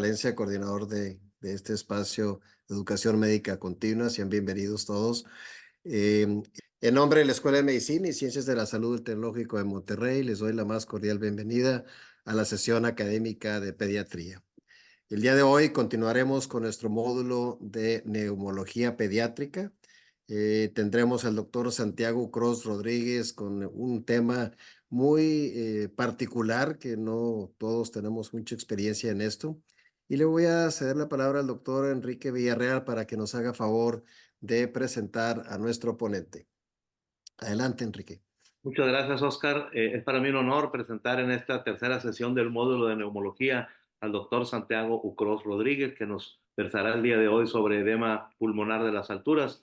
Valencia, coordinador de este espacio de educación médica continua. Sean bienvenidos todos. En nombre de la Escuela de Medicina y Ciencias de la Salud del Tecnológico de Monterrey, les doy la más cordial bienvenida a la sesión académica de pediatría. El día de hoy continuaremos con nuestro módulo de neumología pediátrica. Tendremos al doctor Santiago Ucros Rodríguez con un tema muy particular que no todos tenemos mucha experiencia en esto. Y le voy a ceder la palabra al doctor Enrique Villarreal para que nos haga favor de presentar a nuestro ponente. Adelante, Enrique. Muchas gracias, Oscar. Es para mí un honor presentar en esta tercera sesión del módulo de neumología al doctor Santiago Ucros Rodríguez, que nos versará el día de hoy sobre edema pulmonar de las alturas.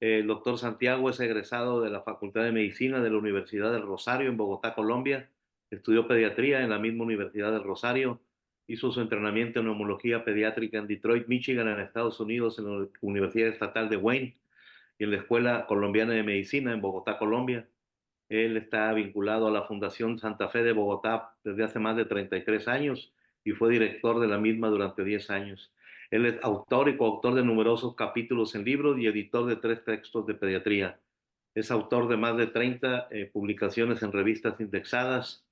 El doctor Santiago es egresado de la Facultad de Medicina de la Universidad del Rosario en Bogotá, Colombia. Estudió pediatría en la misma Universidad del Rosario. Hizo su entrenamiento en neumología pediátrica en Detroit, Michigan, en Estados Unidos, en la Universidad Estatal de Wayne y en la Escuela Colombiana de Medicina en Bogotá, Colombia. Él está vinculado a la Fundación Santa Fe de Bogotá desde hace más de 33 años y fue director de la misma durante 10 años. Él es autor y coautor de numerosos capítulos en libros y editor de 3 textos de pediatría. Es autor de más de 30 publicaciones en revistas indexadas.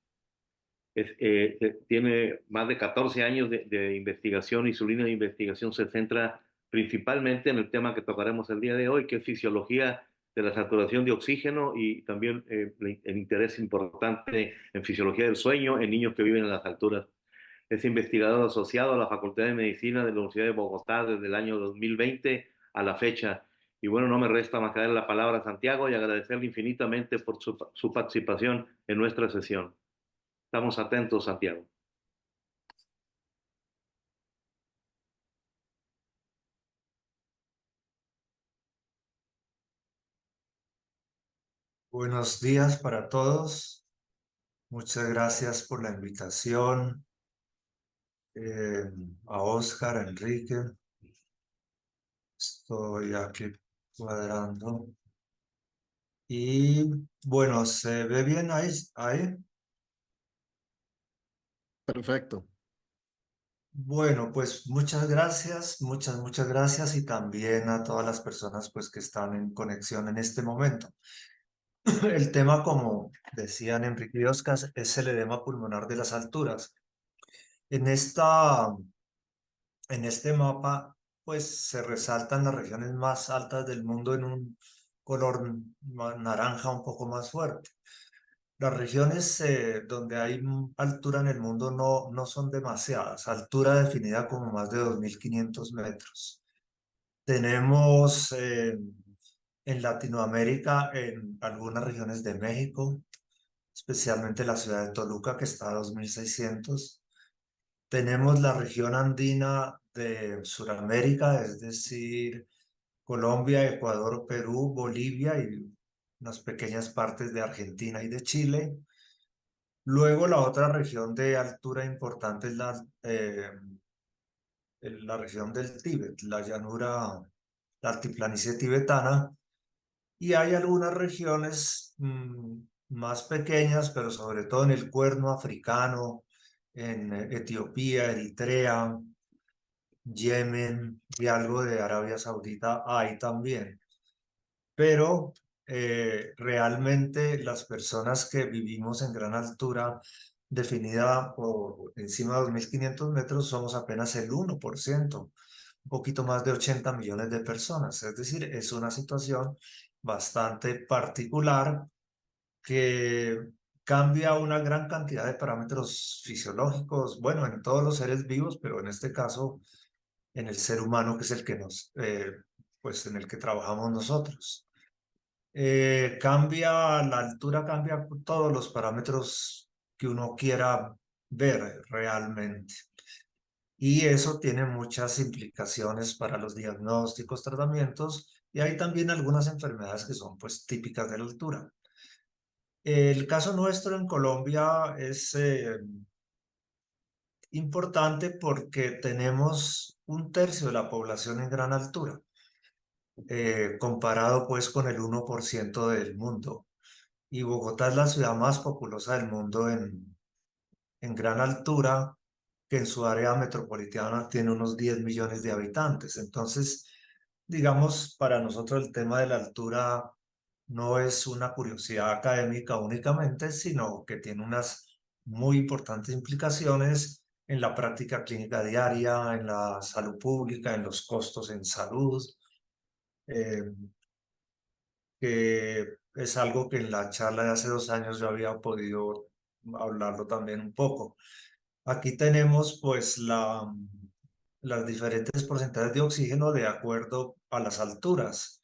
Tiene más de 14 años de investigación y su línea de investigación se centra principalmente en el tema que tocaremos el día de hoy, que es fisiología de la saturación de oxígeno y también el interés importante en fisiología del sueño en niños que viven en las alturas. Es investigador asociado a la Facultad de Medicina de la Universidad de Bogotá desde el año 2020 a la fecha. Y bueno, no me resta más que darle la palabra a Santiago y agradecerle infinitamente por su participación en nuestra sesión. Estamos atentos, Santiago. Buenos días para todos. Muchas gracias por la invitación. A Oscar, a Enrique. Estoy aquí cuadrando. Y bueno, ¿se ve bien ahí? Perfecto. Bueno, pues muchas gracias, muchas gracias y también a todas las personas pues que están en conexión en este momento. El tema, como decían Enrique y Oscar, es el edema pulmonar de las alturas. En este mapa, pues se resaltan las regiones más altas del mundo en un color naranja un poco más fuerte. Las regiones donde hay altura en el mundo no son demasiadas, altura definida como más de 2.500 metros. Tenemos en Latinoamérica, en algunas regiones de México, especialmente la ciudad de Toluca, que está a 2.600. Tenemos la región andina de Sudamérica, es decir, Colombia, Ecuador, Perú, Bolivia y unas pequeñas partes de Argentina y de Chile. Luego la otra región de altura importante es la región del Tíbet, la llanura, la altiplanicie tibetana. Y hay algunas regiones más pequeñas, pero sobre todo en el Cuerno africano, en Etiopía, Eritrea, Yemen y algo de Arabia Saudita hay también. Pero realmente las personas que vivimos en gran altura, definida por encima de 2.500 metros, somos apenas el 1%, un poquito más de 80 millones de personas. Es decir, es una situación bastante particular que cambia una gran cantidad de parámetros fisiológicos, bueno, en todos los seres vivos, pero en este caso en el ser humano, que es el que pues en el que trabajamos nosotros. La altura cambia todos los parámetros que uno quiera ver realmente. Y eso tiene muchas implicaciones para los diagnósticos, tratamientos, y hay también algunas enfermedades que son pues típicas de la altura. El caso nuestro en Colombia es importante porque tenemos 1/3 de la población en gran altura, comparado pues con el 1% del mundo. Y Bogotá es la ciudad más populosa del mundo en gran altura, que en su área metropolitana tiene unos 10 millones de habitantes. Entonces, digamos, para nosotros el tema de la altura no es una curiosidad académica únicamente, sino que tiene unas muy importantes implicaciones en la práctica clínica diaria, en la salud pública, en los costos en salud, eh, que es algo que en la charla de hace 2 años yo había podido hablarlo también un poco. Aquí tenemos pues las diferentes porcentajes de oxígeno de acuerdo a las alturas.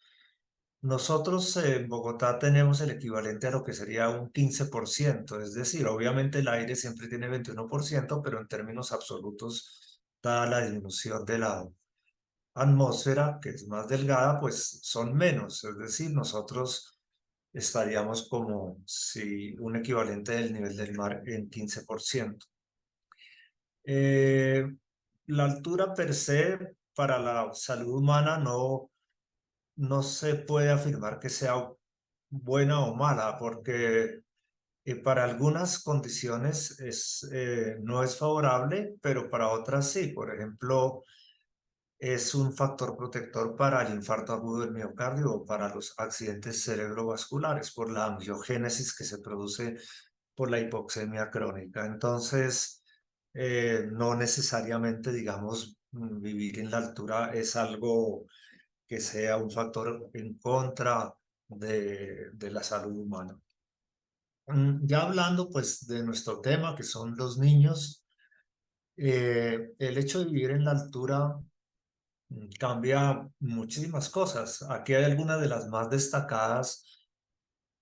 Nosotros en Bogotá tenemos el equivalente a lo que sería un 15%, es decir, obviamente el aire siempre tiene 21%, pero en términos absolutos, dada la disminución de la atmósfera, que es más delgada, pues son menos, es decir, nosotros estaríamos como si un equivalente del nivel del mar en 15%. La altura per se para la salud humana no se puede afirmar que sea buena o mala, porque para algunas condiciones no es favorable, pero para otras sí. Por ejemplo, es un factor protector para el infarto agudo del miocardio o para los accidentes cerebrovasculares por la angiogénesis que se produce por la hipoxemia crónica. Entonces, no necesariamente, digamos, vivir en la altura es algo que sea un factor en contra de la salud humana. Ya hablando pues de nuestro tema, que son los niños, el hecho de vivir en la altura cambia muchísimas cosas. Aquí hay algunas de las más destacadas.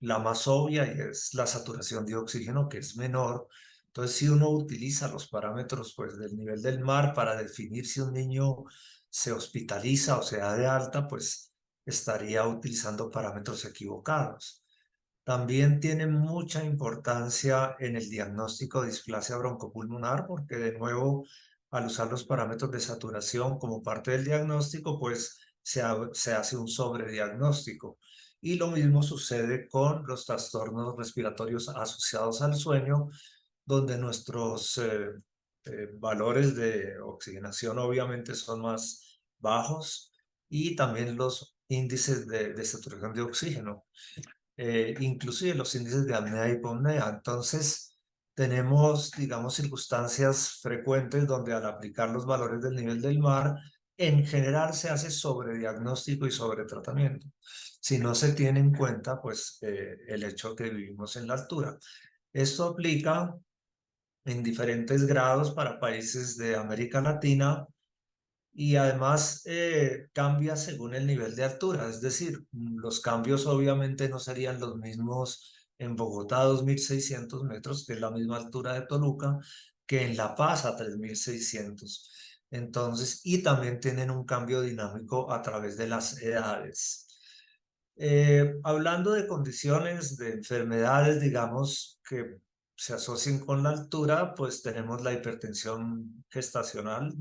La más obvia y es la saturación de oxígeno, que es menor. Entonces, si uno utiliza los parámetros pues, del nivel del mar para definir si un niño se hospitaliza o se da de alta, pues estaría utilizando parámetros equivocados. También tiene mucha importancia en el diagnóstico de displasia broncopulmonar, porque de nuevo, al usar los parámetros de saturación como parte del diagnóstico, pues se hace un sobrediagnóstico. Y lo mismo sucede con los trastornos respiratorios asociados al sueño, donde nuestros valores de oxigenación obviamente son más bajos y también los índices de saturación de oxígeno, inclusive los índices de apnea y hipopnea. Entonces, tenemos, digamos, circunstancias frecuentes donde al aplicar los valores del nivel del mar, en general se hace sobrediagnóstico y sobretratamiento. Si no se tiene en cuenta, pues, el hecho que vivimos en la altura. Esto aplica en diferentes grados para países de América Latina y además cambia según el nivel de altura, es decir, los cambios obviamente no serían los mismos en Bogotá a 2.600 metros, que es la misma altura de Toluca, que en La Paz a 3.600. Entonces, y también tienen un cambio dinámico a través de las edades. Hablando de condiciones, de enfermedades, digamos, que se asocian con la altura, pues tenemos la hipertensión gestacional.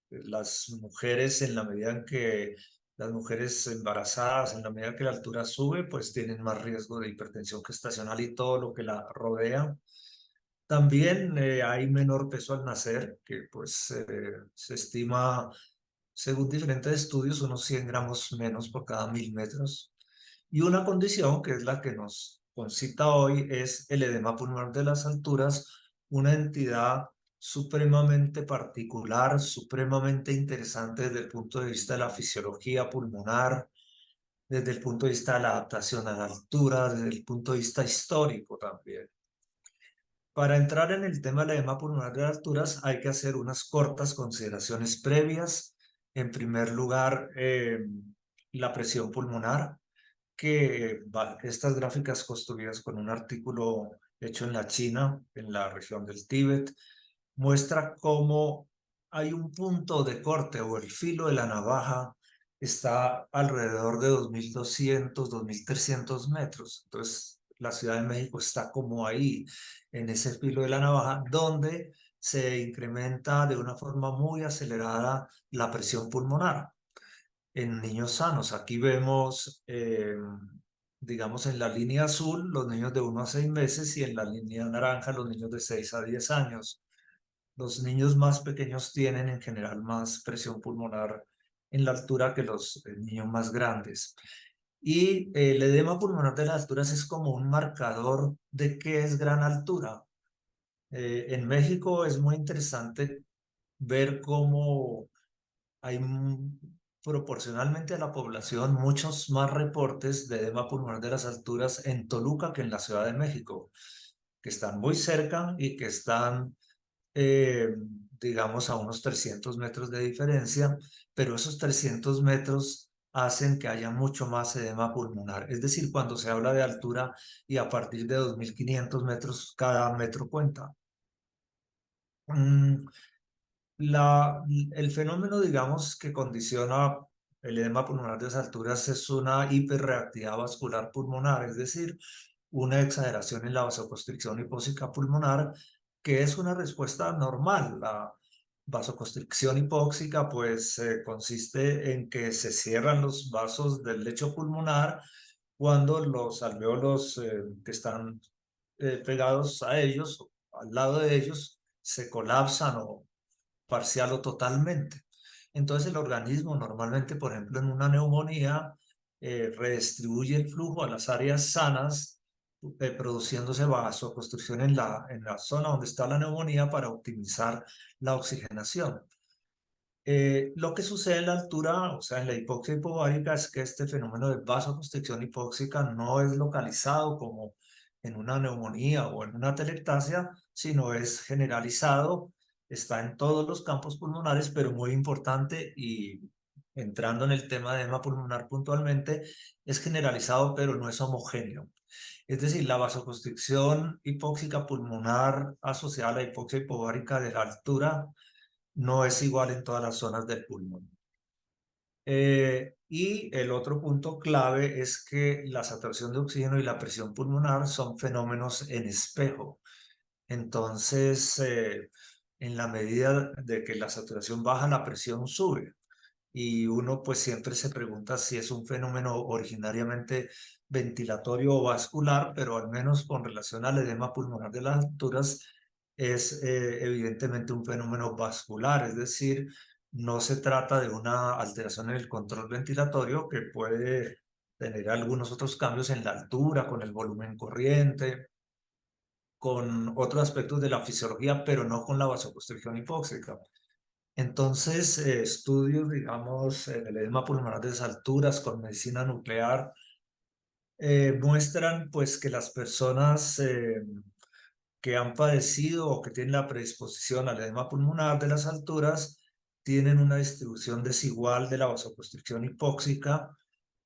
Las mujeres, en la medida en que las mujeres embarazadas, en la medida que la altura sube, pues tienen más riesgo de hipertensión gestacional y todo lo que la rodea. También hay menor peso al nacer, que pues se estima, según diferentes estudios, unos 100 gramos menos por cada 1.000 metros. Y una condición que es la que nos concita hoy es el edema pulmonar de las alturas, una entidad supremamente particular, supremamente interesante desde el punto de vista de la fisiología pulmonar, desde el punto de vista de la adaptación a la altura, desde el punto de vista histórico también. Para entrar en el tema del edema pulmonar de las alturas hay que hacer unas cortas consideraciones previas. En primer lugar, la presión pulmonar, que estas gráficas construidas con un artículo hecho en la China, en la región del Tíbet, muestra cómo hay un punto de corte o el filo de la navaja está alrededor de 2.200, 2.300 metros. Entonces, la Ciudad de México está como ahí, en ese filo de la navaja, donde se incrementa de una forma muy acelerada la presión pulmonar en niños sanos. Aquí vemos, digamos, en la línea azul los niños de 1 a 6 meses y en la línea naranja los niños de 6 a 10 años. Los niños más pequeños tienen en general más presión pulmonar en la altura que los niños más grandes. Y el edema pulmonar de las alturas es como un marcador de qué es gran altura. En México es muy interesante ver cómo hay proporcionalmente a la población muchos más reportes de edema pulmonar de las alturas en Toluca que en la Ciudad de México, que están muy cerca y que están, digamos, a unos 300 metros de diferencia, pero esos 300 metros hacen que haya mucho más edema pulmonar. Es decir, cuando se habla de altura y a partir de 2.500 metros, cada metro cuenta. Mm, el fenómeno, digamos, que condiciona el edema pulmonar de esas alturas es una hiperreactividad vascular pulmonar, es decir, una exageración en la vasoconstricción hipóxica pulmonar, que es una respuesta normal. La vasoconstricción hipóxica, pues, consiste en que se cierran los vasos del lecho pulmonar cuando los alvéolos que están pegados a ellos, al lado de ellos, se colapsan o parcial o totalmente. Entonces el organismo normalmente, por ejemplo, en una neumonía, redistribuye el flujo a las áreas sanas, produciéndose vasoconstricción en la zona donde está la neumonía para optimizar la oxigenación. Lo que sucede en la altura, o sea, en la hipoxia hipovárica, es que este fenómeno de vasoconstricción hipóxica no es localizado como en una neumonía o en una atelectasia, sino es generalizado, está en todos los campos pulmonares, pero muy importante, y entrando en el tema de edema pulmonar puntualmente, es generalizado, pero no es homogéneo. Es decir, la vasoconstricción hipóxica pulmonar asociada a la hipoxia hipovárica de la altura no es igual en todas las zonas del pulmón. Y el otro punto clave es que la saturación de oxígeno y la presión pulmonar son fenómenos en espejo. Entonces, en la medida de que la saturación baja, la presión sube. Y uno pues siempre se pregunta si es un fenómeno originariamente ventilatorio o vascular, pero al menos con relación al edema pulmonar de las alturas es evidentemente un fenómeno vascular, es decir, no se trata de una alteración en el control ventilatorio que puede tener algunos otros cambios en la altura, con el volumen corriente, con otros aspectos de la fisiología, pero no con la vasoconstricción hipóxica. Entonces, estudios, digamos, en el edema pulmonar de las alturas con medicina nuclear muestran pues que las personas que han padecido o que tienen la predisposición al edema pulmonar de las alturas tienen una distribución desigual de la vasoconstricción hipóxica,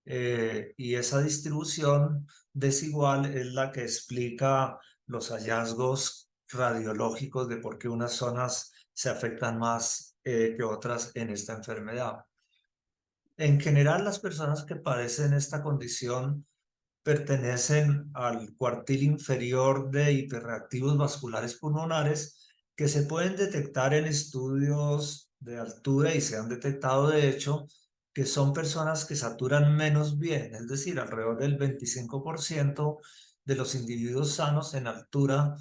y esa distribución desigual es la que explica los hallazgos radiológicos de por qué unas zonas se afectan más que otras en esta enfermedad. En general, las personas que padecen esta condición pertenecen al cuartil inferior de hiperreactivos vasculares pulmonares que se pueden detectar en estudios de altura y se han detectado de hecho que son personas que saturan menos bien, es decir, alrededor del 25% de los individuos sanos en altura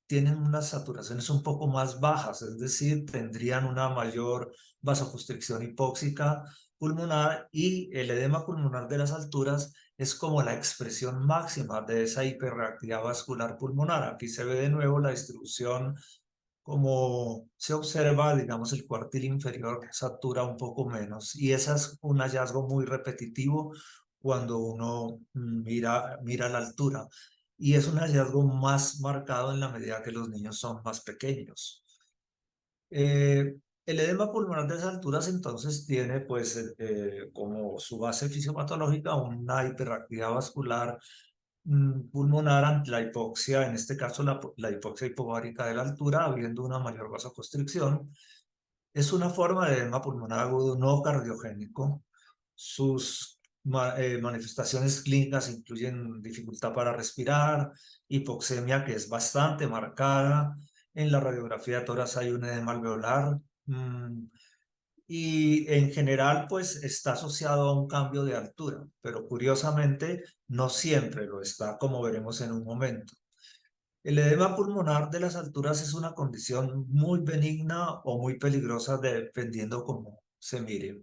tienen unas saturaciones un poco más bajas, es decir, tendrían una mayor vasoconstricción hipóxica pulmonar, y el edema pulmonar de las alturas es como la expresión máxima de esa hiperreactividad vascular pulmonar. Aquí se ve de nuevo la distribución, como se observa, digamos, el cuartil inferior satura un poco menos, y ese es un hallazgo muy repetitivo cuando uno mira la altura, y es un hallazgo más marcado en la medida que los niños son más pequeños. El edema pulmonar de esas alturas entonces tiene pues como su base fisiopatológica una hiperactividad vascular pulmonar ante la hipoxia, en este caso la hipoxia hipovárica de la altura, habiendo una mayor vasoconstricción. Es una forma de edema pulmonar agudo no cardiogénico. Sus manifestaciones clínicas incluyen dificultad para respirar, hipoxemia que es bastante marcada. En la radiografía de tórax hay un edema alveolar, y en general pues está asociado a un cambio de altura, pero curiosamente no siempre lo está, como veremos en un momento. El edema pulmonar de las alturas es una condición muy benigna o muy peligrosa dependiendo cómo se mire.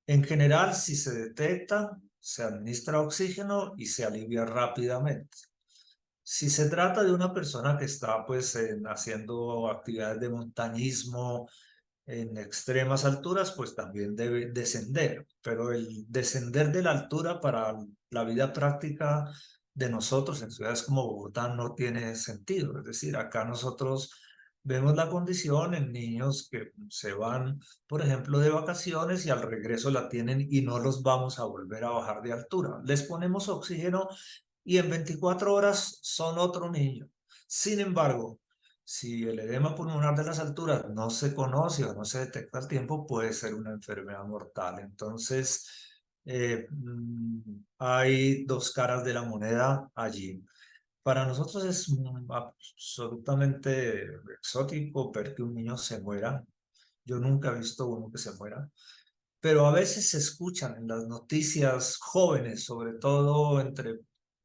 En general, si se detecta, se administra oxígeno y se alivia rápidamente. Si se trata de una persona que está pues haciendo actividades de montañismo en extremas alturas, pues también debe descender. Pero el descender de la altura para la vida práctica de nosotros en ciudades como Bogotá no tiene sentido. Es decir, acá nosotros vemos la condición en niños que se van, por ejemplo, de vacaciones y al regreso la tienen y no los vamos a volver a bajar de altura. Les ponemos oxígeno y en 24 horas son otro niño. Sin embargo, si el edema pulmonar de las alturas no se conoce o no se detecta al tiempo, puede ser una enfermedad mortal. Entonces, hay dos caras de la moneda allí. Para nosotros es absolutamente exótico ver que un niño se muera. Yo nunca he visto uno que se muera, pero a veces se escuchan en las noticias jóvenes, sobre todo entre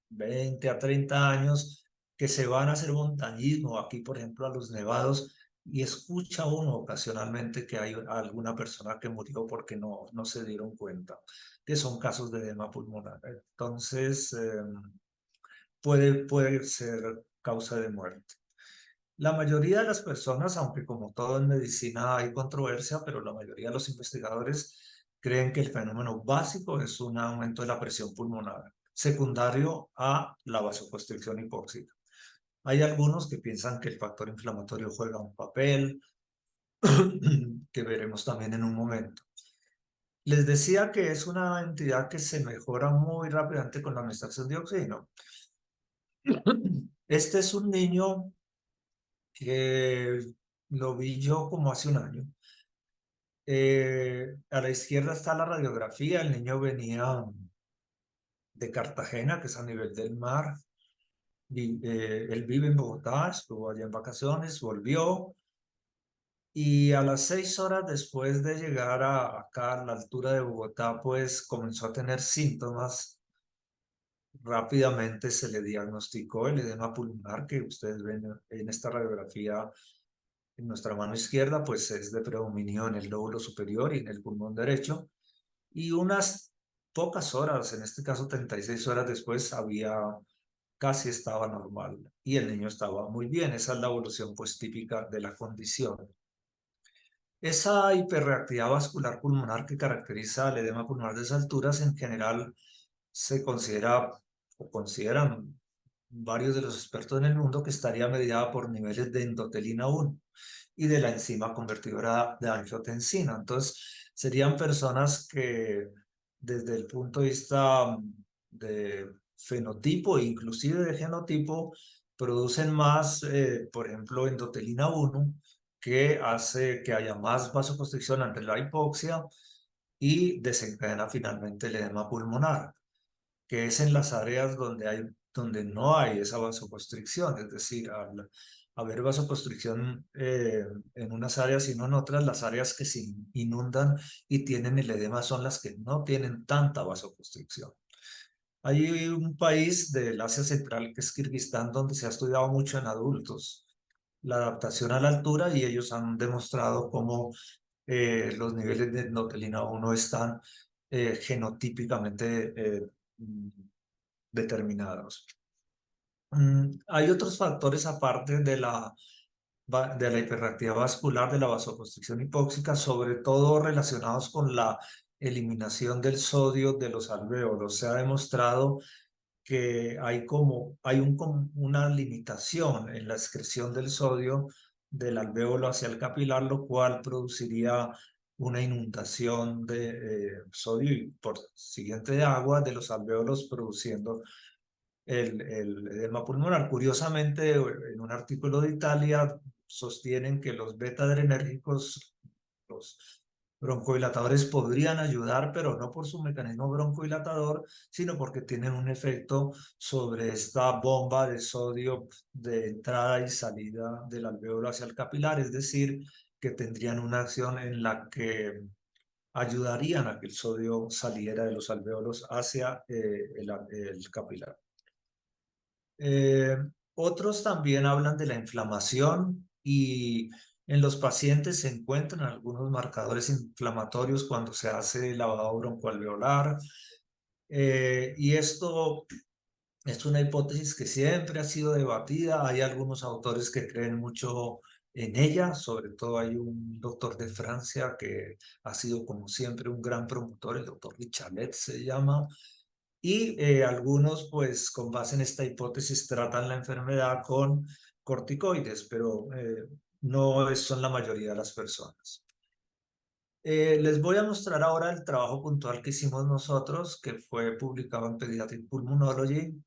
20 a 30 años, que se van a hacer montañismo, aquí por ejemplo a los nevados, y escucha uno ocasionalmente que hay alguna persona que murió porque no se dieron cuenta, que son casos de edema pulmonar. Entonces, puede ser causa de muerte. La mayoría de las personas, aunque como todo en medicina hay controversia, pero la mayoría de los investigadores creen que el fenómeno básico es un aumento de la presión pulmonar, secundario a la vasoconstricción hipóxica. Hay algunos que piensan que el factor inflamatorio juega un papel, que veremos también en un momento. Les decía que es una entidad que se mejora muy rápidamente con la administración de oxígeno. Este es un niño que lo vi yo como hace un año. A la izquierda está la radiografía. El niño venía de Cartagena, que es a nivel del mar. Él vive en Bogotá, estuvo allá en vacaciones, volvió. Y a las 6 horas después de llegar acá a la altura de Bogotá, pues comenzó a tener síntomas. Rápidamente se le diagnosticó el edema pulmonar que ustedes ven en esta radiografía. En nuestra mano izquierda, pues es de predominio en el lóbulo superior y en el pulmón derecho. Y unas pocas horas, en este caso 36 horas después, casi estaba normal y el niño estaba muy bien. Esa es la evolución pues típica de la condición. Esa hiperreactividad vascular pulmonar que caracteriza el edema pulmonar de esas alturas en general se considera o consideran varios de los expertos en el mundo que estaría mediada por niveles de endotelina 1 y de la enzima convertidora de angiotensina. Entonces, serían personas que desde el punto de vista de fenotipo e inclusive de genotipo producen más, por ejemplo, endotelina 1, que hace que haya más vasoconstricción ante la hipoxia y desencadena finalmente el edema pulmonar, que es en las áreas donde no hay esa vasoconstricción, es decir, al haber vasoconstricción en unas áreas y no en otras, las áreas que se inundan y tienen el edema son las que no tienen tanta vasoconstricción. Hay un país del Asia Central que es Kirguistán, donde se ha estudiado mucho en adultos la adaptación a la altura y ellos han demostrado cómo los niveles de endotelina 1 están genotípicamente determinados. Hay otros factores aparte de la hiperreactividad vascular, de la vasoconstricción hipóxica, sobre todo relacionados con la eliminación del sodio de los alvéolos. Se ha demostrado que hay una limitación en la excreción del sodio del alvéolo hacia el capilar, lo cual produciría una inundación de sodio y por siguiente de agua de los alvéolos, produciendo el edema pulmonar. Curiosamente, en un artículo de Italia sostienen que los beta-adrenérgicos, los broncodilatadores, podrían ayudar, pero no por su mecanismo broncodilatador, sino porque tienen un efecto sobre esta bomba de sodio de entrada y salida del alvéolo hacia el capilar, es decir, que tendrían una acción en la que ayudarían a que el sodio saliera de los alvéolos hacia el capilar. Otros también hablan de la inflamación y en los pacientes se encuentran algunos marcadores inflamatorios cuando se hace lavado broncoalveolar. Y esto es una hipótesis que siempre ha sido debatida. Hay algunos autores que creen mucho en ella, sobre todo hay un doctor de Francia que ha sido como siempre un gran promotor, el doctor Richalet se llama, y algunos pues con base en esta hipótesis tratan la enfermedad con corticoides, pero no son la mayoría de las personas. Les voy a mostrar ahora el trabajo puntual que hicimos nosotros, que fue publicado en Pediatric Pulmonology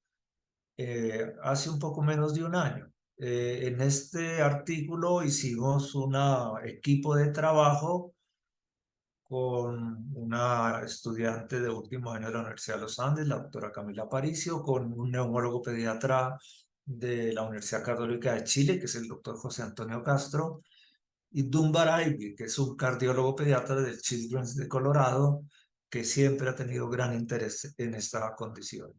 hace un poco menos de un año. En este artículo hicimos un equipo de trabajo con una estudiante de último año de la Universidad de los Andes, la doctora Camila Aparicio, con un neumólogo pediatra de la Universidad Católica de Chile, que es el doctor José Antonio Castro, y Dunbar Ivy, que es un cardiólogo pediatra del Children's de Colorado, que siempre ha tenido gran interés en esta condición.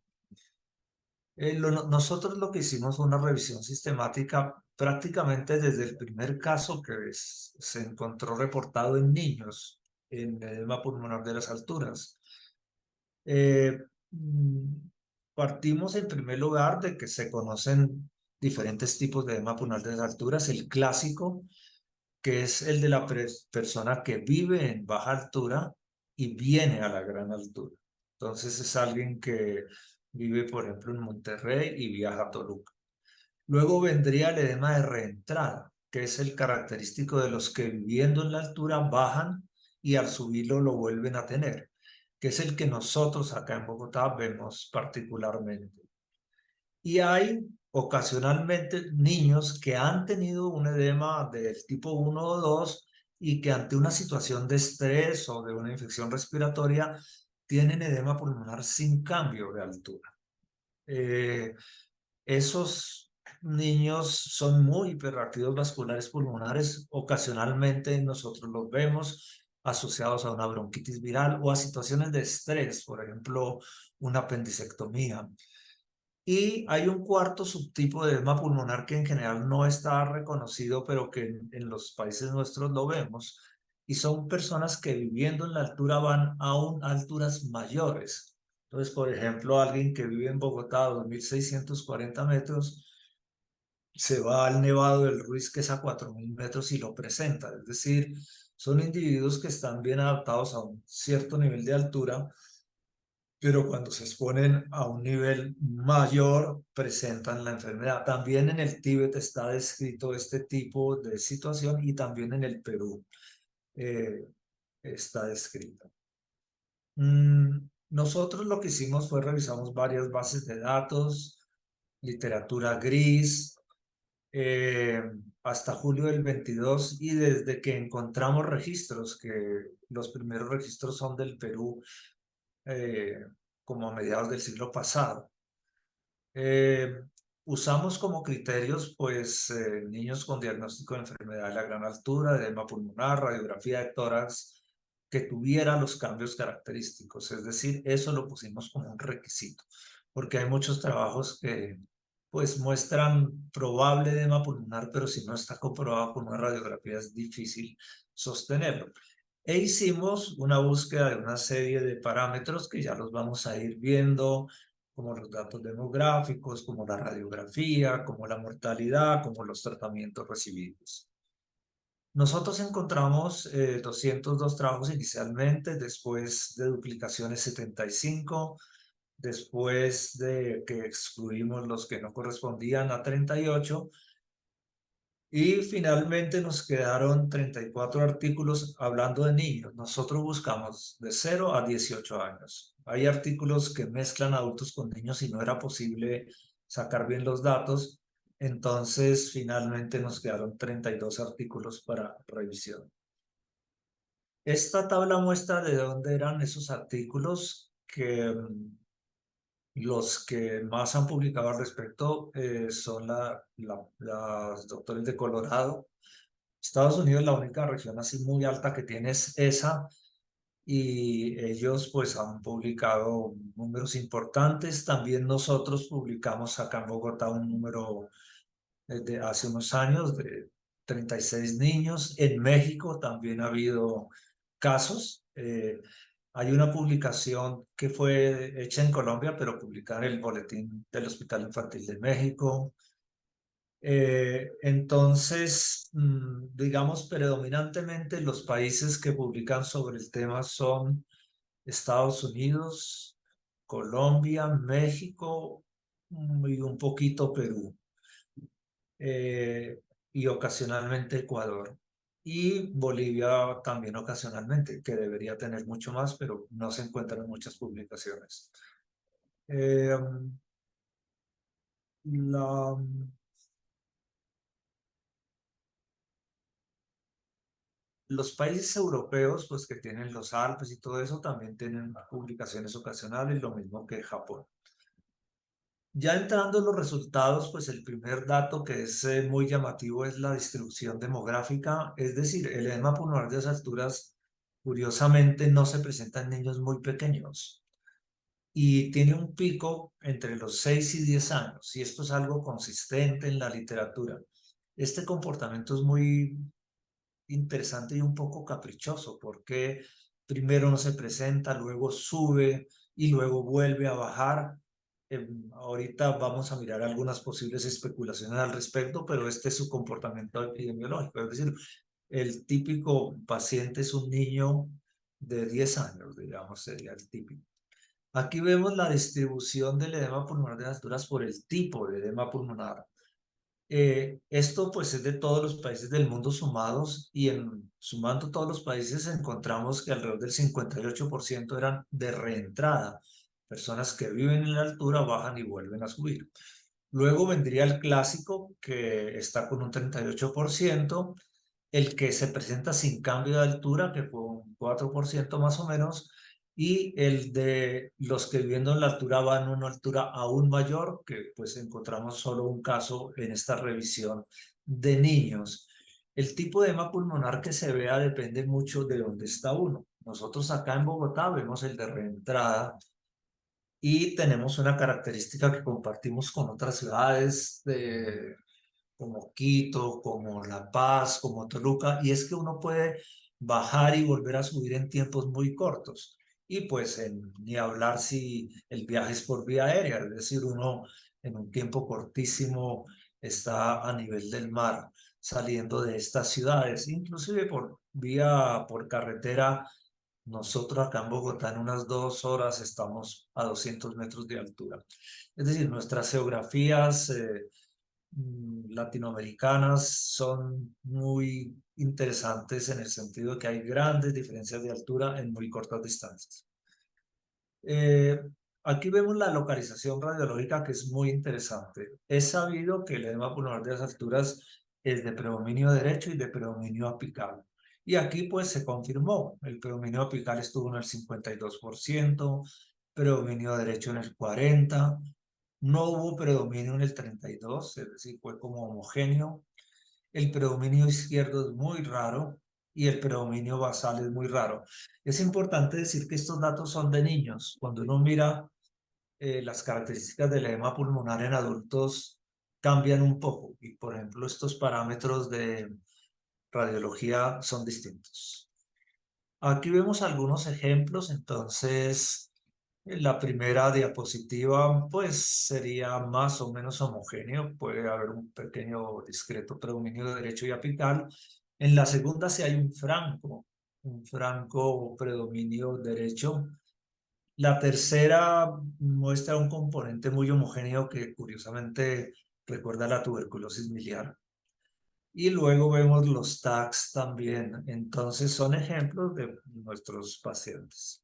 Nosotros lo que hicimos fue una revisión sistemática prácticamente desde el primer caso que se encontró reportado en niños en edema pulmonar de las alturas. Eh, mm, Partimos en primer lugar de que se conocen diferentes tipos de edema pulmonar de las alturas. El clásico, que es el de la persona que vive en baja altura y viene a la gran altura. Entonces es alguien que vive, por ejemplo, en Monterrey y viaja a Toluca. Luego vendría el edema de reentrada, que es el característico de los que viviendo en la altura bajan y al subirlo lo vuelven a tener, que es el que nosotros acá en Bogotá vemos particularmente. Y hay ocasionalmente niños que han tenido un edema del tipo 1 o 2 y que ante una situación de estrés o de una infección respiratoria tienen edema pulmonar sin cambio de altura. Esos niños son muy hiperactivos vasculares pulmonares. Ocasionalmente nosotros los vemos asociados a una bronquitis viral o a situaciones de estrés, por ejemplo, una apendicectomía. Y hay un cuarto subtipo de edema pulmonar que en general no está reconocido, pero que en los países nuestros lo vemos. Y son personas que viviendo en la altura van aún a alturas mayores. Entonces, por ejemplo, alguien que vive en Bogotá a 2.640 metros, se va al Nevado del Ruiz, que es a 4.000 metros, y lo presenta. Es decir, son individuos que están bien adaptados a un cierto nivel de altura, pero cuando se exponen a un nivel mayor presentan la enfermedad. También en el Tíbet está descrito este tipo de situación y también en el Perú está descrito. Nosotros lo que hicimos fue revisamos varias bases de datos, literatura gris, hasta julio del 22 y desde que encontramos registros, que los primeros registros son del Perú, como a mediados del siglo pasado. Usamos como criterios, pues, niños con diagnóstico de enfermedad de la gran altura, edema pulmonar, radiografía de tórax, que tuviera los cambios característicos. Es decir, eso lo pusimos como un requisito, porque hay muchos trabajos que, pues, muestran probable edema pulmonar, pero si no está comprobado con una radiografía es difícil sostenerlo. E hicimos una búsqueda de una serie de parámetros que ya los vamos a ir viendo, como los datos demográficos, como la radiografía, como la mortalidad, como los tratamientos recibidos. Nosotros encontramos 202 trabajos inicialmente, después de duplicaciones 75, después de que excluimos los que no correspondían a 38, y finalmente nos quedaron 34 artículos hablando de niños. Nosotros buscamos de 0 a 18 años. Hay artículos que mezclan adultos con niños y no era posible sacar bien los datos. Entonces, finalmente nos quedaron 32 artículos para revisión. Esta tabla muestra de dónde eran esos artículos que los que más han publicado al respecto son los doctores de Colorado. Estados Unidos, la única región así muy alta que tiene es esa, y ellos pues han publicado números importantes. También nosotros publicamos acá en Bogotá un número de hace unos años de 36 niños. En México también ha habido casos. Hay una publicación que fue hecha en Colombia, pero publicada en el Boletín del Hospital Infantil de México. Entonces, digamos, predominantemente los países que publican sobre el tema son Estados Unidos, Colombia, México y un poquito Perú, y ocasionalmente Ecuador. Y Bolivia también ocasionalmente, que debería tener mucho más, pero no se encuentran muchas publicaciones. Eh, la, Los países europeos, pues que tienen los Alpes y todo eso, también tienen publicaciones ocasionales, lo mismo que Japón. Ya entrando en los resultados, pues el primer dato que es muy llamativo es la distribución demográfica, es decir, el edema pulmonar de las alturas, curiosamente, no se presenta en niños muy pequeños y tiene un pico entre los 6 y 10 años, y esto es algo consistente en la literatura. Este comportamiento es muy interesante y un poco caprichoso, porque primero no se presenta, luego sube y luego vuelve a bajar. Ahorita vamos a mirar algunas posibles especulaciones al respecto, pero este es su comportamiento epidemiológico. Es decir, el típico paciente es un niño de 10 años, digamos, sería el típico. Aquí vemos la distribución del edema pulmonar de las alturas por el tipo de edema pulmonar. Esto pues es de todos los países del mundo sumados, y sumando todos los países encontramos que alrededor del 58% eran de reentrada, personas que viven en la altura, bajan y vuelven a subir. Luego vendría el clásico, que está con un 38%, el que se presenta sin cambio de altura, que fue un 4% más o menos, y el de los que viviendo en la altura van a una altura aún mayor, que pues encontramos solo un caso en esta revisión de niños. El tipo de edema pulmonar que se vea depende mucho de dónde está uno. Nosotros acá en Bogotá vemos el de reentrada, y tenemos una característica que compartimos con otras ciudades como Quito, como La Paz, como Toluca, y es que uno puede bajar y volver a subir en tiempos muy cortos. Y pues ni hablar si el viaje es por vía aérea, es decir, uno en un tiempo cortísimo está a nivel del mar saliendo de estas ciudades, inclusive por carretera. Nosotros acá en Bogotá en unas 2 horas estamos a 200 metros de altura. Es decir, nuestras geografías latinoamericanas son muy interesantes en el sentido de que hay grandes diferencias de altura en muy cortas distancias. Eh, Aquí vemos la localización radiológica, que es muy interesante. Es sabido que el edema pulmonar de las alturas es de predominio derecho y de predominio apical. Y aquí pues se confirmó, el predominio apical estuvo en el 52%, predominio derecho en el 40%, no hubo predominio en el 32%, es decir, fue como homogéneo. El predominio izquierdo es muy raro y el predominio basal es muy raro. Es importante decir que estos datos son de niños. Cuando uno mira las características del edema pulmonar en adultos, cambian un poco, y por ejemplo estos parámetros de radiología son distintos. Aquí vemos algunos ejemplos. Entonces la primera diapositiva pues sería más o menos homogéneo, puede haber un pequeño discreto predominio derecho y apical. En la segunda sí hay un franco predominio derecho. La tercera muestra un componente muy homogéneo que curiosamente recuerda a la tuberculosis miliar. Y luego vemos los tags también. Entonces son ejemplos de nuestros pacientes.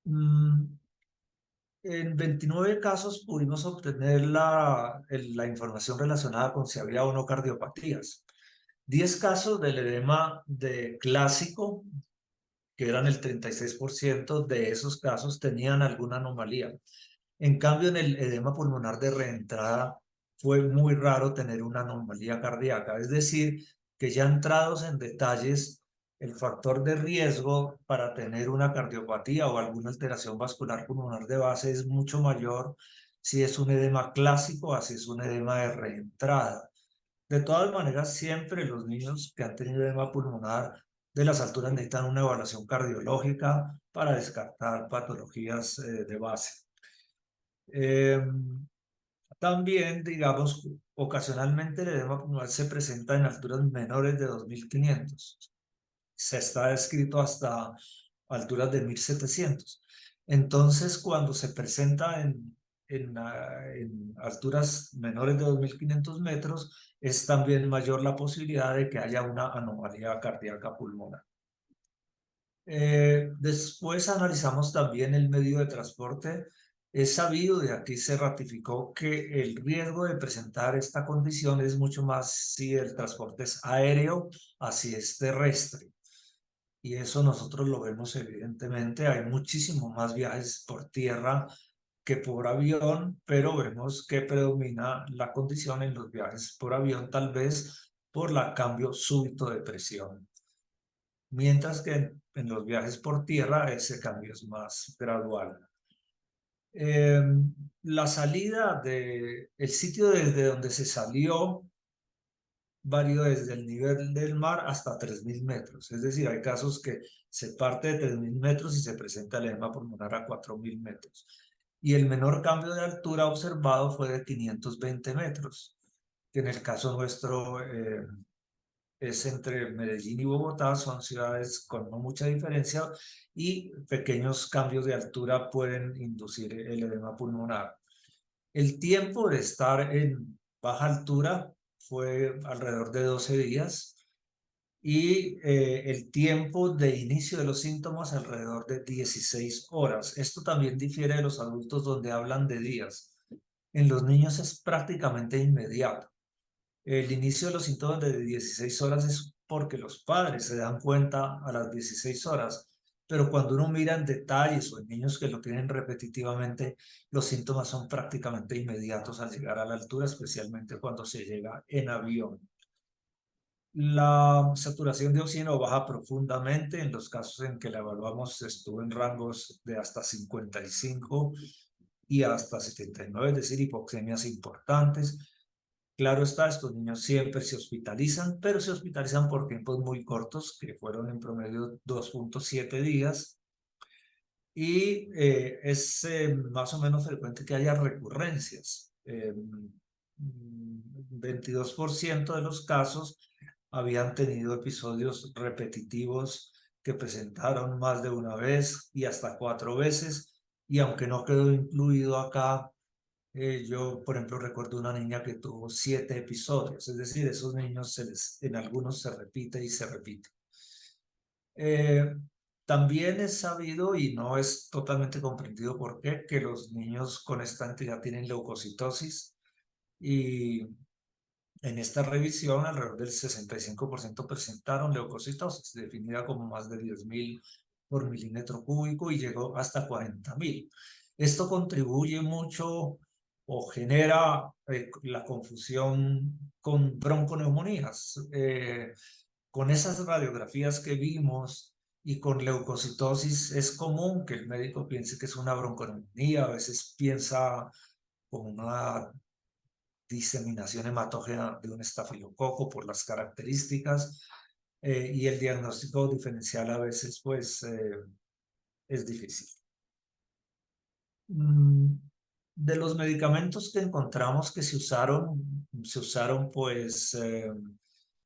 En 29 casos pudimos obtener la información relacionada con si había o no cardiopatías. 10 casos del edema de clásico, que eran el 36% de esos casos, tenían alguna anomalía. En cambio, en el edema pulmonar de reentrada fue muy raro tener una anomalía cardíaca. Es decir, que ya entrados en detalles, el factor de riesgo para tener una cardiopatía o alguna alteración vascular pulmonar de base es mucho mayor si es un edema clásico o si es un edema de reentrada. De todas maneras, siempre los niños que han tenido edema pulmonar de las alturas necesitan una evaluación cardiológica para descartar patologías de base. También, digamos, ocasionalmente el edema pulmonar se presenta en alturas menores de 2500. Se está descrito hasta alturas de 1700. Entonces, cuando se presenta en alturas menores de 2500 metros, es también mayor la posibilidad de que haya una anomalía cardíaca pulmonar. Después analizamos también el medio de transporte. Es sabido, de aquí se ratificó que el riesgo de presentar esta condición es mucho más si el transporte es aéreo, así es terrestre. Y eso nosotros lo vemos evidentemente. Hay muchísimos más viajes por tierra que por avión, pero vemos que predomina la condición en los viajes por avión, tal vez por el cambio súbito de presión. Mientras que en los viajes por tierra ese cambio es más gradual. La salida el sitio desde donde se salió varió desde el nivel del mar hasta 3000 metros. Es decir, hay casos que se parte de 3000 metros y se presenta el edema pulmonar a 4000 metros. Y el menor cambio de altura observado fue de 520 metros, que en el caso nuestro es entre Medellín y Bogotá, son ciudades con no mucha diferencia y pequeños cambios de altura pueden inducir el edema pulmonar. El tiempo de estar en baja altura fue alrededor de 12 días y el tiempo de inicio de los síntomas alrededor de 16 horas. Esto también difiere de los adultos donde hablan de días. En los niños es prácticamente inmediato. El inicio de los síntomas de 16 horas es porque los padres se dan cuenta a las 16 horas, pero cuando uno mira en detalles o en niños que lo tienen repetitivamente, los síntomas son prácticamente inmediatos al llegar a la altura, especialmente cuando se llega en avión. La saturación de oxígeno baja profundamente. En los casos en que la evaluamos estuvo en rangos de hasta 55 y hasta 79, es decir, hipoxemias importantes. Claro está, estos niños siempre se hospitalizan, pero se hospitalizan por tiempos muy cortos, que fueron en promedio 2.7 días. Y es más o menos frecuente que haya recurrencias. 22% de los casos habían tenido episodios repetitivos que presentaron más de una vez y hasta 4 veces. Y aunque no quedó incluido acá, yo, por ejemplo, recuerdo una niña que tuvo 7 episodios, es decir, esos niños en algunos se repite y se repite. También es sabido, y no es totalmente comprendido por qué, que los niños con esta entidad tienen leucocitosis, y en esta revisión alrededor del 65% presentaron leucocitosis, definida como más de 10.000 por milímetro cúbico, y llegó hasta 40.000. Esto contribuye mucho o genera la confusión con bronconeumonías. Con esas radiografías que vimos y con leucocitosis es común que el médico piense que es una bronconeumonía, a veces piensa con una diseminación hematógena de un estafilococo por las características, y el diagnóstico diferencial a veces pues es difícil. De los medicamentos que encontramos que se usaron pues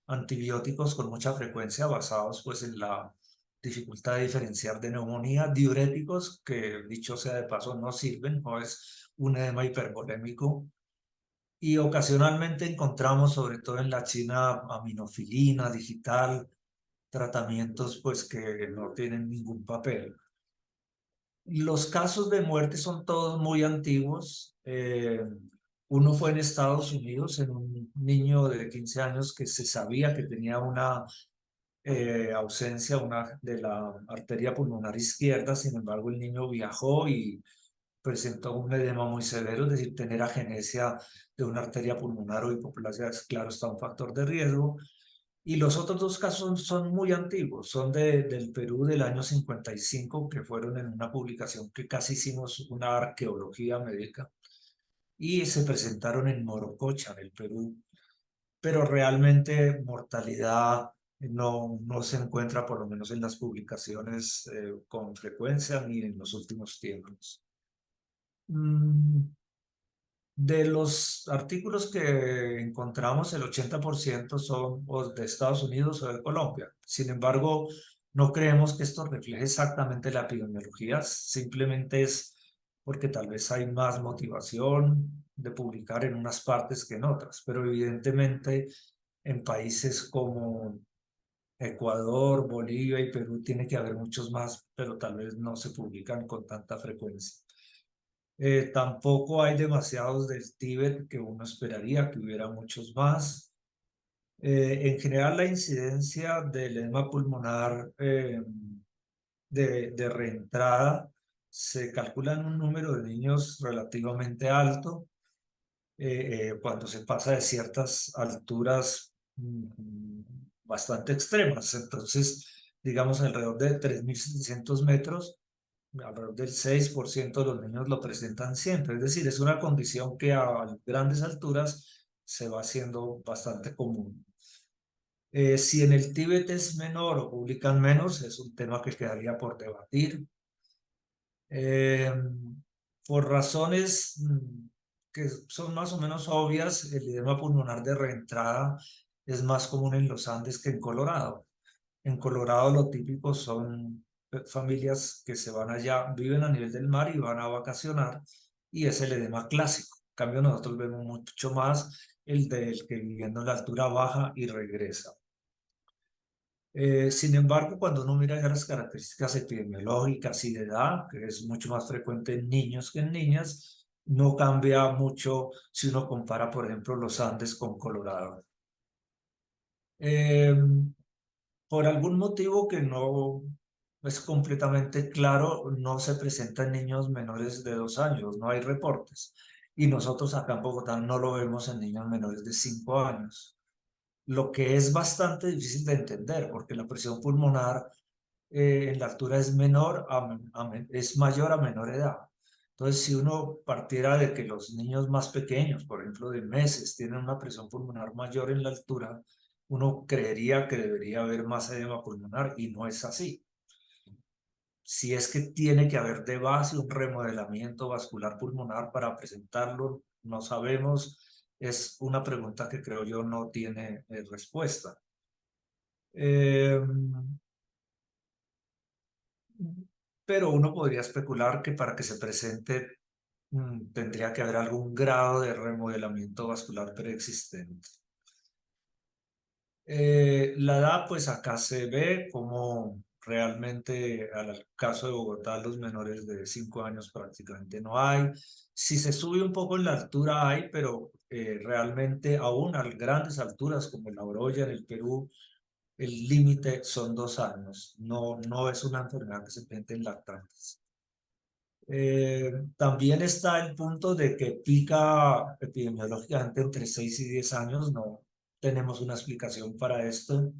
antibióticos con mucha frecuencia basados pues en la dificultad de diferenciar de neumonía, diuréticos que dicho sea de paso no sirven, no es un edema hipervolémico, y ocasionalmente encontramos sobre todo en la China aminofilina digital, tratamientos pues que no tienen ningún papel. Los casos de muerte son todos muy antiguos. Uno fue en Estados Unidos, en un niño de 15 años que se sabía que tenía una ausencia de la arteria pulmonar izquierda. Sin embargo, el niño viajó y presentó un edema muy severo, es decir, tener agenesia de una arteria pulmonar o hipoplasia, claro, está un factor de riesgo. Y los otros dos casos son muy antiguos, son del Perú del año 55, que fueron en una publicación que casi hicimos una arqueología médica, y se presentaron en Morococha, en el Perú, pero realmente mortalidad no se encuentra, por lo menos en las publicaciones, con frecuencia ni en los últimos tiempos. De los artículos que encontramos, el 80% son o de Estados Unidos o de Colombia. Sin embargo, no creemos que esto refleje exactamente la epidemiología, simplemente es porque tal vez hay más motivación de publicar en unas partes que en otras, pero evidentemente en países como Ecuador, Bolivia y Perú tiene que haber muchos más, pero tal vez no se publican con tanta frecuencia. Tampoco hay demasiados del Tíbet, que uno esperaría que hubiera muchos más. En general, la incidencia del edema pulmonar de reentrada se calcula en un número de niños relativamente alto. Cuando se pasa de ciertas alturas bastante extremas. Entonces, digamos, alrededor de 3.700 metros, alrededor del 6% de los niños lo presentan siempre. Es decir, es una condición que a grandes alturas se va haciendo bastante común. Si en el Tíbet es menor o publican menos, es un tema que quedaría por debatir. Por razones que son más o menos obvias, el edema pulmonar de reentrada es más común en los Andes que en Colorado. En Colorado lo típico son familias que se van allá, viven a nivel del mar y van a vacacionar, y es el edema clásico. En cambio, nosotros vemos mucho más el del que viviendo en la altura baja y regresa. Sin embargo, cuando uno mira ya las características epidemiológicas y de edad, que es mucho más frecuente en niños que en niñas, no cambia mucho si uno compara, por ejemplo, los Andes con Colorado. Por algún motivo que no es completamente claro, no se presenta en niños menores de 2 años, no hay reportes. Y nosotros acá en Bogotá no lo vemos en niños menores de 5 años. Lo que es bastante difícil de entender, porque la presión pulmonar en la altura es es mayor a menor edad. Entonces, si uno partiera de que los niños más pequeños, por ejemplo, de meses, tienen una presión pulmonar mayor en la altura, uno creería que debería haber más edema pulmonar, y no es así. Si es que tiene que haber de base un remodelamiento vascular pulmonar para presentarlo, no sabemos. Es una pregunta que creo yo no tiene respuesta. Pero uno podría especular que para que se presente tendría que haber algún grado de remodelamiento vascular preexistente. La edad, pues acá se ve como realmente al caso de Bogotá los menores de 5 años prácticamente no hay. Si se sube un poco en la altura hay, pero realmente aún a grandes alturas como en La Oroya, en el Perú, el límite son 2 años. No es una enfermedad que se presente en lactantes. También está el punto de que pica epidemiológicamente entre 6 y 10 años. No tenemos una explicación para esto.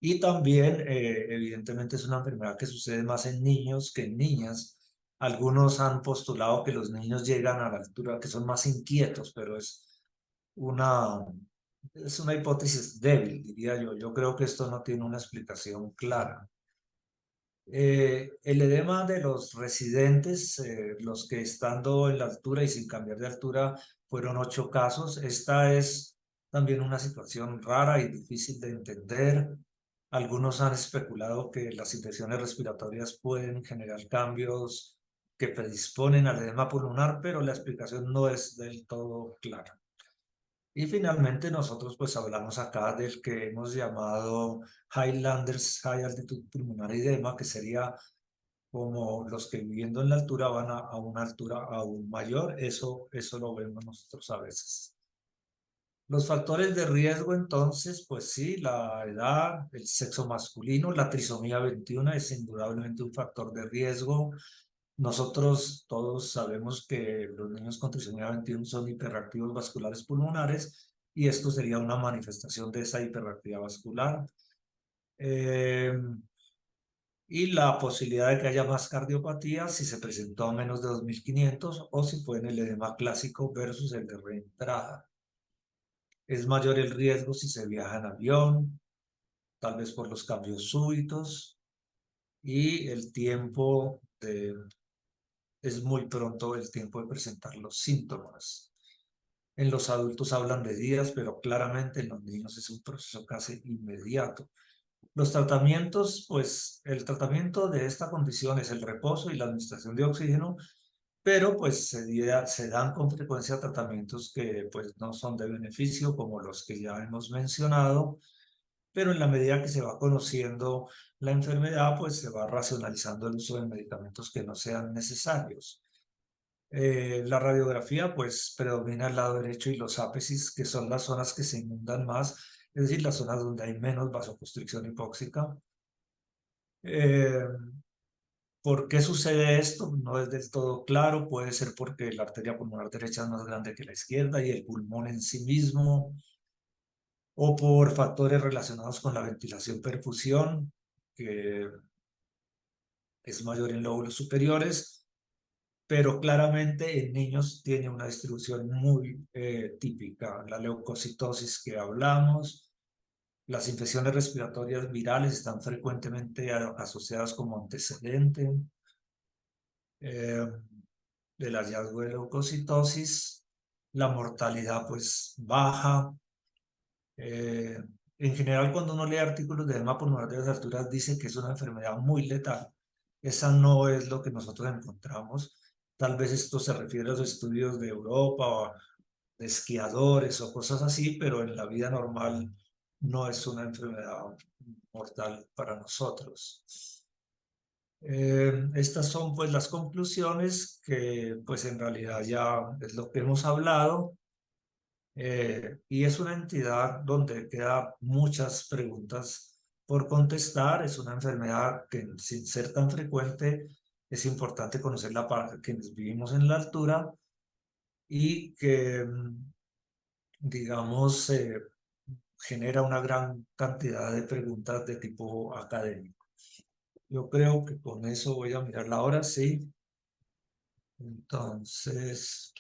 Y también, evidentemente, es una enfermedad que sucede más en niños que en niñas. Algunos han postulado que los niños llegan a la altura, que son más inquietos, pero es una hipótesis débil, diría yo. Yo creo que esto no tiene una explicación clara. El edema de los residentes, los que estando en la altura y sin cambiar de altura, fueron 8 casos. Esta es también una situación rara y difícil de entender. Algunos han especulado que las infecciones respiratorias pueden generar cambios que predisponen al edema pulmonar, pero la explicación no es del todo clara. Y finalmente nosotros pues hablamos acá del que hemos llamado Highlanders High Altitude Pulmonary Edema, que sería como los que viviendo en la altura van a una altura aún mayor. Eso lo vemos nosotros a veces. Los factores de riesgo, entonces, pues sí, la edad, el sexo masculino, la trisomía 21 es indudablemente un factor de riesgo. Nosotros todos sabemos que los niños con trisomía 21 son hiperactivos vasculares pulmonares, y esto sería una manifestación de esa hiperactividad vascular. Y la posibilidad de que haya más cardiopatía si se presentó a menos de 2500 o si fue en el edema clásico versus el de reentrada. Es mayor el riesgo si se viaja en avión, tal vez por los cambios súbitos, y el tiempo es muy pronto el tiempo de presentar los síntomas. En los adultos hablan de días, pero claramente en los niños es un proceso casi inmediato. Los tratamientos, pues el tratamiento de esta condición es el reposo y la administración de oxígeno, pero pues se dan con frecuencia tratamientos que pues no son de beneficio, como los que ya hemos mencionado, pero en la medida que se va conociendo la enfermedad, pues se va racionalizando el uso de medicamentos que no sean necesarios. La radiografía, pues predomina el lado derecho y los ápices, que son las zonas que se inundan más, es decir, las zonas donde hay menos vasoconstricción hipóxica. ¿Por qué sucede esto? No es del todo claro. Puede ser porque la arteria pulmonar derecha es más grande que la izquierda y el pulmón en sí mismo, o por factores relacionados con la ventilación-perfusión, que es mayor en lóbulos superiores, pero claramente en niños tiene una distribución muy típica. La leucocitosis que hablamos, las infecciones respiratorias virales están frecuentemente asociadas como antecedente del hallazgo de leucocitosis. La mortalidad pues baja. En general, cuando uno lee artículos de edema pulmonar de las alturas, dice que es una enfermedad muy letal. Esa no es lo que nosotros encontramos. Tal vez esto se refiere a los estudios de Europa o de esquiadores o cosas así, pero en la vida normal no es una enfermedad mortal para nosotros. Estas son pues las conclusiones que pues en realidad ya es lo que hemos hablado. Y es una entidad donde quedan muchas preguntas por contestar. Es una enfermedad que, sin ser tan frecuente, es importante conocerla para quienes vivimos en la altura y que, digamos, genera una gran cantidad de preguntas de tipo académico. Yo creo que con eso voy a mirar la hora, sí. Entonces,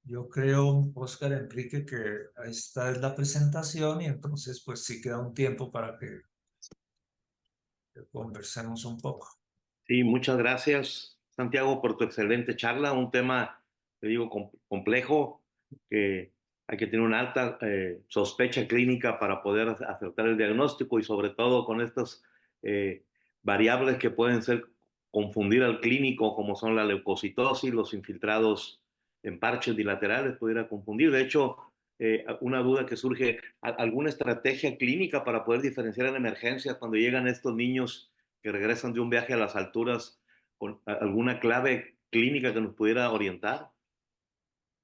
yo creo, Oscar Enrique, que esta es la presentación y entonces pues sí queda un tiempo para que conversemos un poco. Sí, muchas gracias, Santiago, por tu excelente charla. Un tema, te digo, complejo, que hay que tener una alta sospecha clínica para poder acertar el diagnóstico y sobre todo con estas eh, variables que pueden ser confundir al clínico, como son la leucocitosis, los infiltrados en parches bilaterales, pudiera confundir. De hecho, una duda que surge, ¿alguna estrategia clínica para poder diferenciar en emergencias cuando llegan estos niños que regresan de un viaje a las alturas con alguna clave clínica que nos pudiera orientar?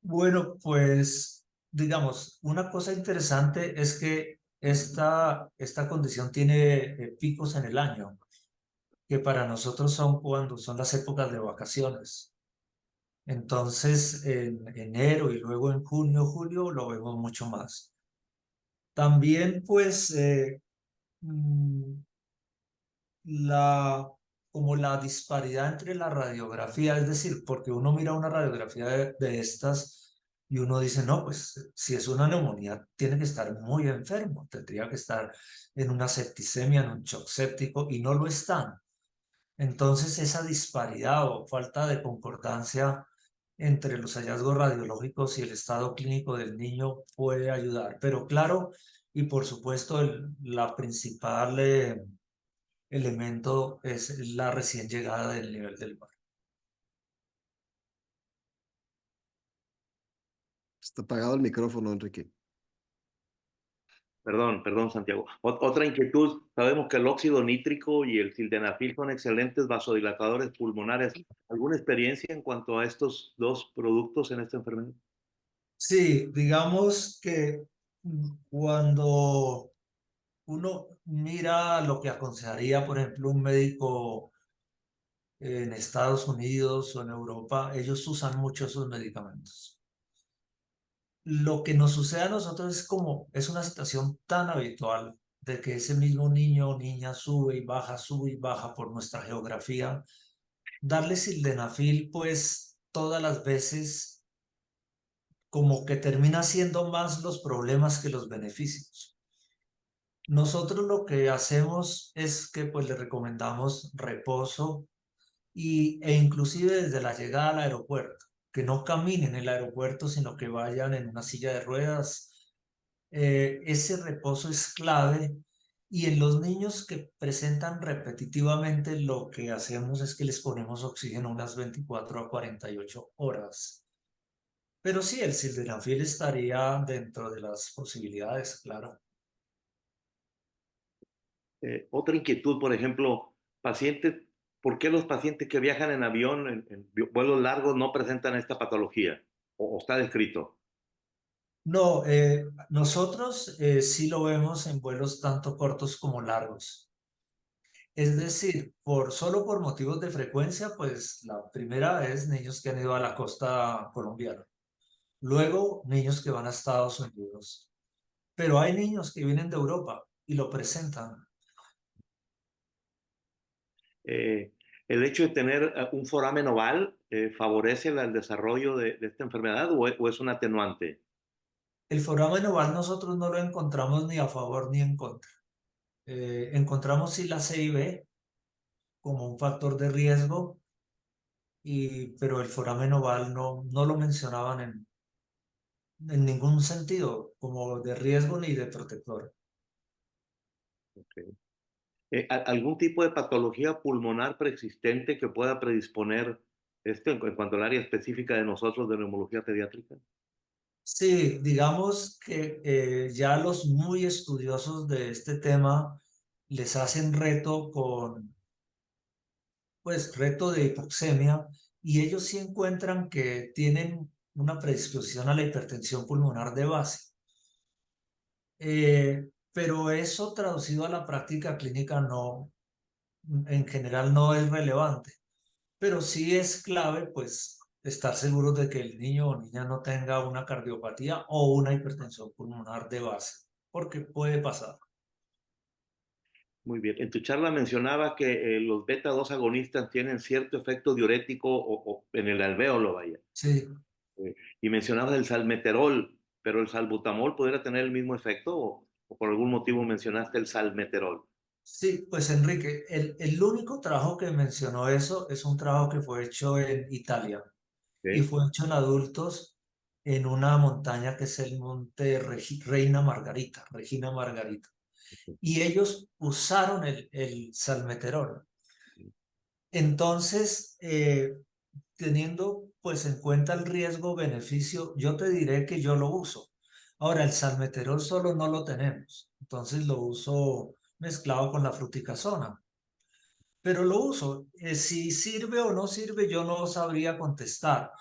Bueno, pues digamos, una cosa interesante es que esta condición tiene picos en el año, que para nosotros son cuando son las épocas de vacaciones. Entonces, en enero y luego en junio, julio lo vemos mucho más. También, pues, mm, como la disparidad entre la radiografía, es decir, porque uno mira una radiografía de estas y uno dice, no, pues si es una neumonía, tiene que estar muy enfermo, tendría que estar en una septicemia, en un shock séptico, y no lo están. Entonces, esa disparidad o falta de concordancia entre los hallazgos radiológicos y el estado clínico del niño puede ayudar. Pero claro, y por supuesto, la principal elemento es la recién llegada del nivel del mar. Está apagado el micrófono, Enrique. Perdón, Santiago. Otra inquietud, sabemos que el óxido nítrico y el sildenafil son excelentes vasodilatadores pulmonares. ¿Alguna experiencia en cuanto a estos dos productos en esta enfermedad? Sí, digamos que cuando uno mira lo que aconsejaría, por ejemplo, un médico en Estados Unidos o en Europa, ellos usan mucho esos medicamentos. Lo que nos sucede a nosotros es una situación tan habitual de que ese mismo niño o niña sube y baja por nuestra geografía. Darle sildenafil, pues todas las veces como que termina siendo más los problemas que los beneficios. Nosotros lo que hacemos es que pues le recomendamos reposo e inclusive desde la llegada al aeropuerto, que no caminen en el aeropuerto, sino que vayan en una silla de ruedas. Ese reposo es clave y en los niños que presentan repetitivamente lo que hacemos es que les ponemos oxígeno unas 24 a 48 horas. Pero sí, el sildenafil estaría dentro de las posibilidades, claro. Otra inquietud, por ejemplo, pacientes, ¿por qué los pacientes que viajan en avión, en vuelos largos, no presentan esta patología? O está descrito? No, nosotros sí lo vemos en vuelos tanto cortos como largos. Es decir, solo por motivos de frecuencia, pues la primera es niños que han ido a la costa colombiana. Luego, niños que van a Estados Unidos. Pero hay niños que vienen de Europa y lo presentan. Eh, el hecho de tener un foramen oval favorece el desarrollo de esta enfermedad o es un atenuante. El foramen oval nosotros no lo encontramos ni a favor ni en contra. Encontramos sí la CIB como un factor de riesgo, pero el foramen oval no lo mencionaban en ningún sentido, como de riesgo ni de protector. Okay. ¿Algún tipo de patología pulmonar preexistente que pueda predisponer esto en cuanto al área específica de nosotros de neumología pediátrica? Sí, digamos que ya los muy estudiosos de este tema les hacen reto de hipoxemia, y ellos sí encuentran que tienen una predisposición a la hipertensión pulmonar de base. Pero eso traducido a la práctica clínica no, en general no es relevante, pero sí es clave pues estar seguros de que el niño o niña no tenga una cardiopatía o una hipertensión pulmonar de base, porque puede pasar. Muy bien. En tu charla mencionaba que los beta 2 agonistas tienen cierto efecto diurético o en el alvéolo, vaya. Sí, Y mencionabas el salmeterol, pero el salbutamol podría tener el mismo efecto o por algún motivo mencionaste el salmeterol. sí, pues Enrique, el único trabajo que mencionó eso es un trabajo que fue hecho en Italia y ¿Ok? fue hecho en adultos en una montaña que es el monte Reina Margarita, Regina Margarita. Y ellos usaron el salmeterol. Entonces, teniendo pues en cuenta el riesgo-beneficio, yo te diré que yo lo uso. Ahora, el salmeterol solo no lo tenemos, entonces lo uso mezclado con la fruticasona, pero lo uso. Si sirve o no sirve, yo no sabría contestar,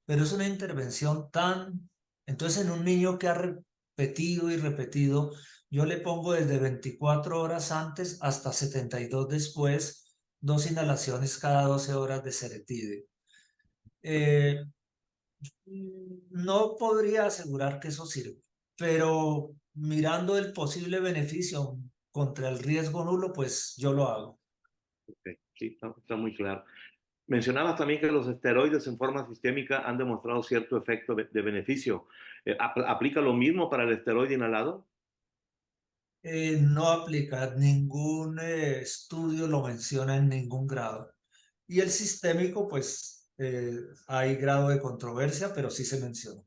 pero es una intervención tan... Entonces, en un niño que ha repetido y repetido, yo le pongo desde 24 horas antes hasta 72 después, 2 inhalaciones cada 12 horas de ceretide. Eh, no podría asegurar que eso sirve, pero mirando el posible beneficio contra el riesgo nulo, pues yo lo hago. Ok, sí, está muy claro. Mencionabas también que los esteroides en forma sistémica han demostrado cierto efecto de beneficio. ¿Aplica lo mismo para el esteroide inhalado? No aplica, ningún estudio lo menciona en ningún grado. Y el sistémico, pues hay grado de controversia, pero sí se menciona.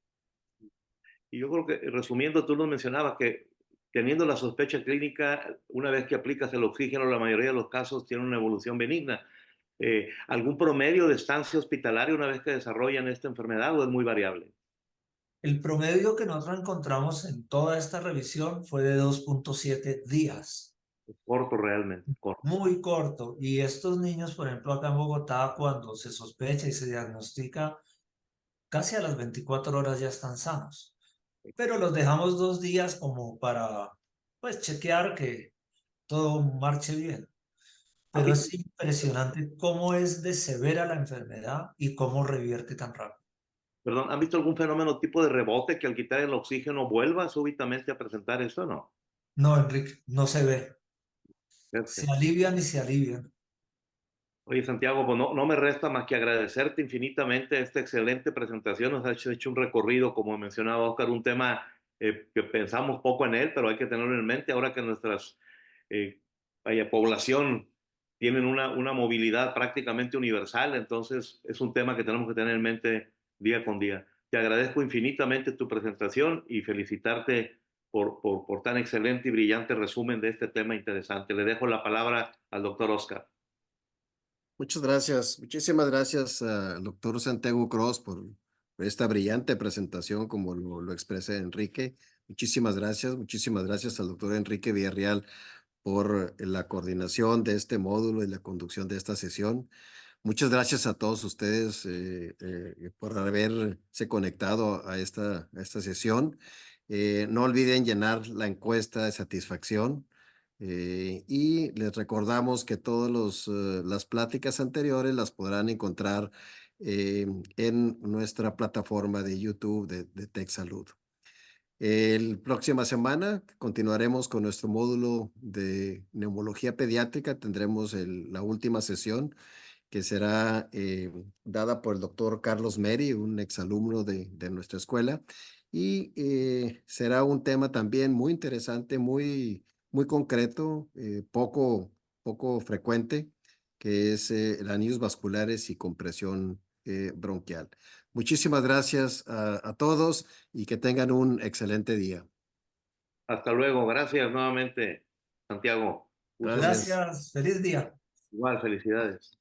Y yo creo que, resumiendo, tú nos mencionabas que teniendo la sospecha clínica, una vez que aplicas el oxígeno, la mayoría de los casos tienen una evolución benigna. ¿Algún promedio de estancia hospitalaria una vez que desarrollan esta enfermedad o es muy variable? El promedio que nosotros encontramos en toda esta revisión fue de 2,7 días. Corto realmente, corto. Muy corto. Y estos niños, por ejemplo, acá en Bogotá, cuando se sospecha y se diagnostica, casi a las 24 horas ya están sanos. Pero los dejamos 2 días como para, pues, chequear que todo marche bien. pero es impresionante cómo es de severa la enfermedad y cómo revierte tan rápido. Perdón, ¿han visto algún fenómeno tipo de rebote que al quitar el oxígeno vuelva súbitamente a presentar eso o no? No, Enrique, no se ve. Se Fíjate. alivian y se alivian. Oye, Santiago, pues no me resta más que agradecerte infinitamente esta excelente presentación. Nos has hecho un recorrido, como mencionaba Oscar, un tema que pensamos poco en él, pero hay que tenerlo en mente ahora que nuestras población tienen una movilidad prácticamente universal, entonces es un tema que tenemos que tener en mente día con día. Te agradezco infinitamente tu presentación y felicitarte por tan excelente y brillante resumen de este tema interesante. Le dejo la palabra al doctor Oscar. Muchas gracias, muchísimas gracias al doctor Santiago Cross por esta brillante presentación, como lo expresé Enrique. Muchísimas gracias al doctor Enrique Villarreal por la coordinación de este módulo y la conducción de esta sesión. Muchas gracias a todos ustedes por haberse conectado a esta sesión. No olviden llenar la encuesta de satisfacción y les recordamos que todas las pláticas anteriores las podrán encontrar en nuestra plataforma de YouTube de TechSalud. El próxima semana continuaremos con nuestro módulo de neumología pediátrica. Tendremos la última sesión que será dada por el doctor Carlos Meri, un exalumno de nuestra escuela, y será un tema también muy interesante, muy concreto, poco frecuente, que es anillos vasculares y compresión bronquial. Muchísimas gracias a todos y que tengan un excelente día. Hasta luego. Gracias nuevamente, Santiago. Gusto. Gracias. Gracias, feliz día. Igual, felicidades.